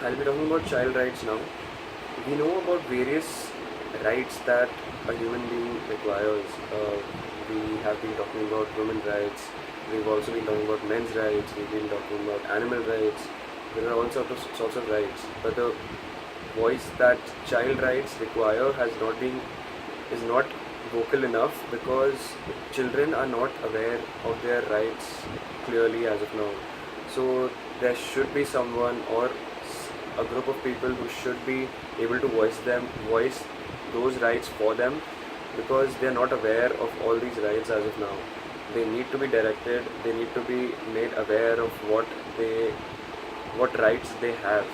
I'll be talking about child rights now. We know about various rights that a human being requires. We have been talking about women's rights. We've also been talking about men's rights. We've been talking about animal rights. There are all sorts of rights. But the voice that child rights require has not been is not vocal enough because children are not aware of their rights clearly as of now. So there should be someone or a group of people who should be able to voice those rights for them, because they are not aware of all these rights as of now. They need to be directed, they need to be made aware of what rights they have.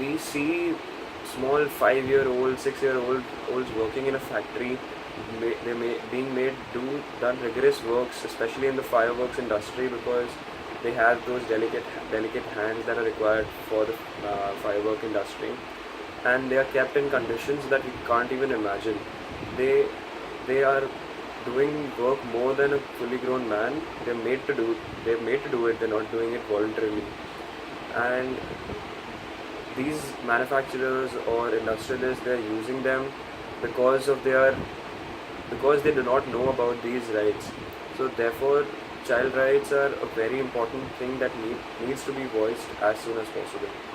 We see small 5-year-old, 6-year-old olds working in a factory. Being made do done rigorous works, especially in the fireworks industry, because they have those delicate hands that are required for the firework industry, and they are kept in conditions that we can't even imagine. They they are doing work more than a fully grown man. They're made to do it. They're not doing it voluntarily, and these manufacturers or industrialists, they're using them because of their because they do not know about these rights. So therefore child rights are a very important thing that needs to be voiced as soon as possible.